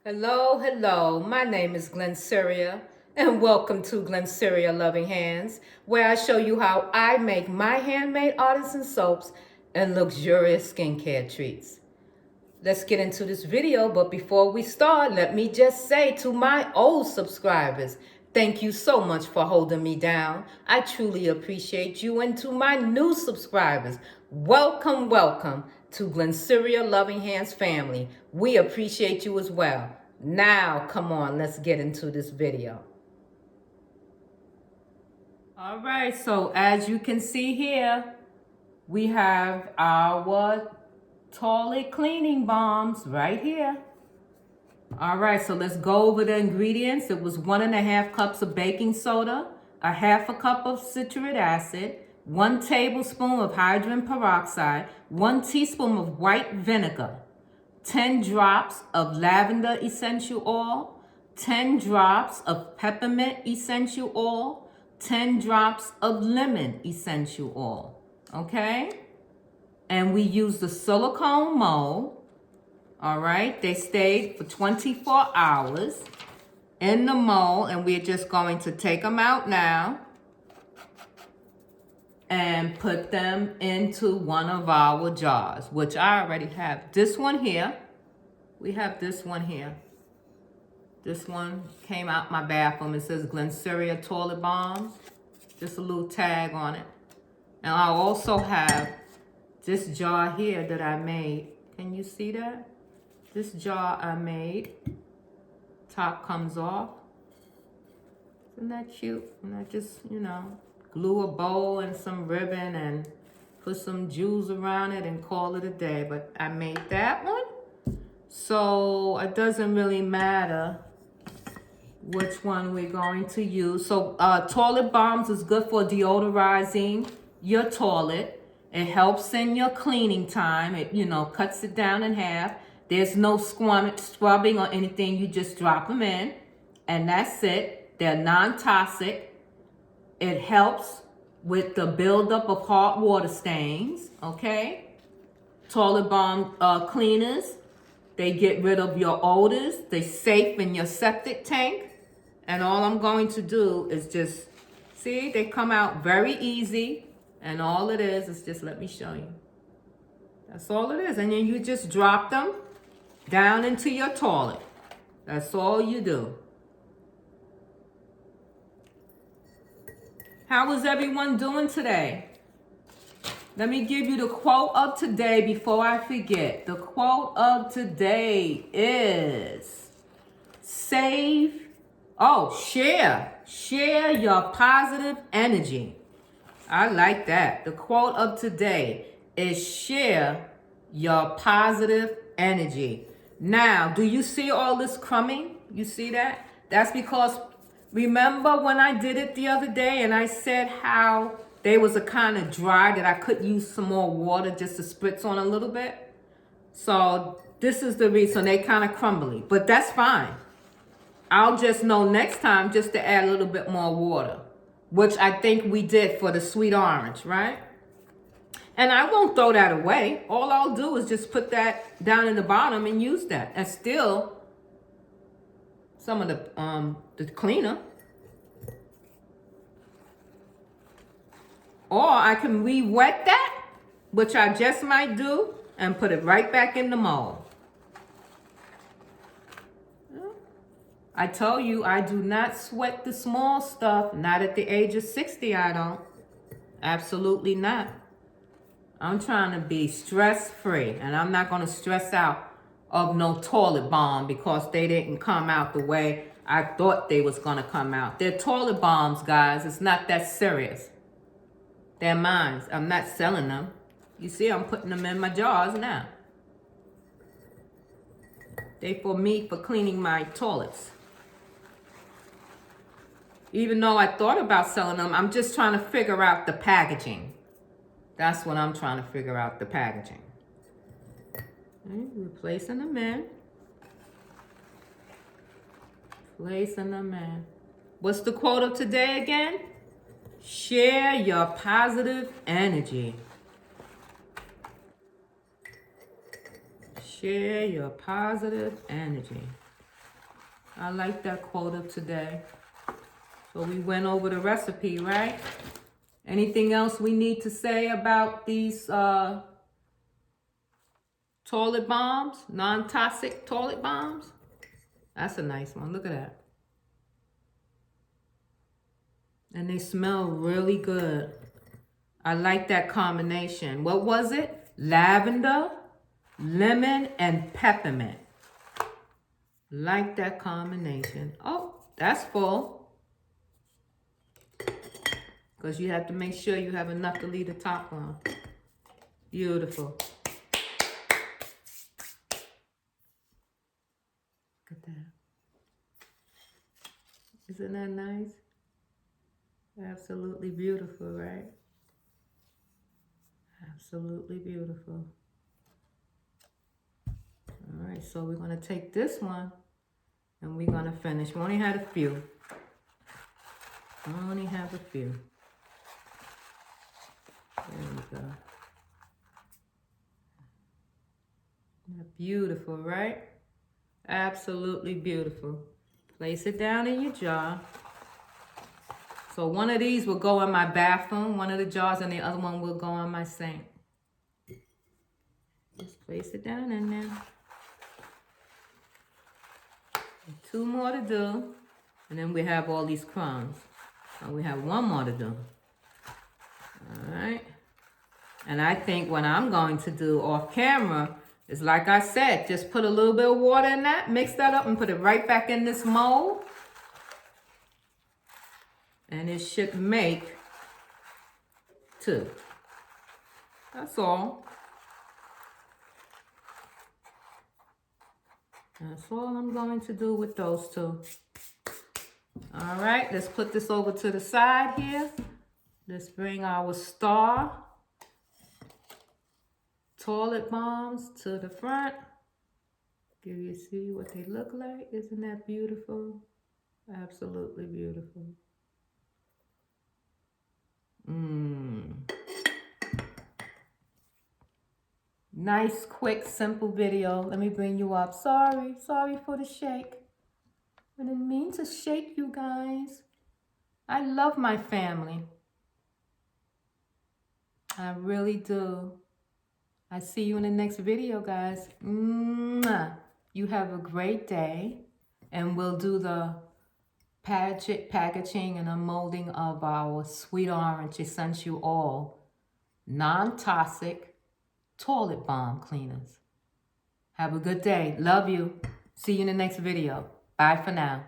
Hello, hello. My name is Glennceria, and welcome to Glennceria Loving Hands, where I show you how I make my handmade artisan soaps and luxurious skincare treats. Let's get into this video, but before we start, let me just say to my old subscribers, thank you so much for holding me down. I truly appreciate you. And to my new subscribers, welcome, welcome to Glennceria Loving Hands family. We appreciate you as well. Now, come on, let's get into this video. All right, so as you can see here, we have our toilet cleaning balms right here. All right, so let's go over the ingredients. It was 1.5 cups of baking soda, 1/2 cup of citric acid, 1 tablespoon of hydrogen peroxide, 1 teaspoon of white vinegar, 10 drops of lavender essential oil, 10 drops of peppermint essential oil, 10 drops of lemon essential oil, okay? And we use the silicone mold. All right, they stayed for 24 hours in the mold, and we're just going to take them out now and put them into one of our jars, which I already have. This one here, we have this one here. This one came out my bathroom. It says Glennceria Toilet Balms. Just a little tag on it. And I also have this jar here that I made. Can you see that? This jar I made, top comes off. Isn't that cute? And I just, glue a bow and some ribbon and put some jewels around it and call it a day. But I made that one. So it doesn't really matter which one we're going to use. So toilet balms is good for deodorizing your toilet. It helps in your cleaning time. It, cuts it down in half. There's no scrubbing or anything. You just drop them in, and that's it. They're non-toxic. It helps with the buildup of hot water stains, okay? Toilet balm cleaners, they get rid of your odors. They're safe in your septic tank. And all I'm going to do is just, see, they come out very easy. And all it is just, let me show you. That's all it is. And then you just drop them down into your toilet. That's all you do. How is everyone doing today? Let me give you the quote of today before I forget. The quote of today is share your positive energy. I like that. The quote of today is share your positive energy. Now, do you see all this crumbing? You see that? That's because, remember when I did it the other day and I said how they was a kind of dry that I could use some more water just to spritz on a little bit? So this is the reason they kind of crumbly, but that's fine. I'll just know next time just to add a little bit more water, which I think we did for the sweet orange, right? And I won't throw that away. All I'll do is just put that down in the bottom and use that. And still, some of the cleaner. Or I can re-wet that, which I just might do, and put it right back in the mold. I told you I do not sweat the small stuff. Not at the age of 60, I don't. Absolutely not. I'm trying to be stress-free, and I'm not going to stress out of no toilet balm because they didn't come out the way I thought they was going to come out. They're toilet balms, guys. It's not that serious. They're mine. I'm not selling them. You see, I'm putting them in my jars now. They for me for cleaning my toilets. Even though I thought about selling them, I'm just trying to figure out the packaging. That's what I'm trying to figure out, the packaging. Okay, replacing them in. Placing them in. What's the quote of today again? Share your positive energy. Share your positive energy. I like that quote of today. So we went over the recipe, right? Anything else we need to say about these toilet bombs? Non-toxic toilet bombs? That's a nice one. Look at that. And they smell really good. I like that combination. What was it? Lavender, lemon, and peppermint. Like that combination. Oh, that's full. Because you have to make sure you have enough to leave the top on. Beautiful. Look at that. Isn't that nice? Absolutely beautiful, right? Absolutely beautiful. All right, so we're going to take this one and we're going to finish. We only had a few. Only have a few. There we go. Isn't that beautiful, right? Absolutely beautiful. Place it down in your jar. So one of these will go in my bathroom, one of the jars, and the other one will go in my sink. Just place it down in there. And 2 more to do. And then we have all these crumbs. And we have 1 more to do. All right. And I think what I'm going to do off camera is, like I said, just put a little bit of water in that, mix that up, and put it right back in this mold. And it should make 2. That's all. That's all I'm going to do with those 2. All right, let's put this over to the side here. Let's bring our star toilet bombs to the front. Give you see what they look like. Isn't that beautiful? Absolutely beautiful. Nice, quick, simple video. Let me bring you up. Sorry for the shake. I didn't mean to shake you guys. I love my family. I really do. I see you in the next video, guys. Mwah. You have a great day. And we'll do the packaging and unmolding of our Sweet Orange Essential Oil non-toxic toilet bomb cleaners. Have a good day. Love you. See you in the next video. Bye for now.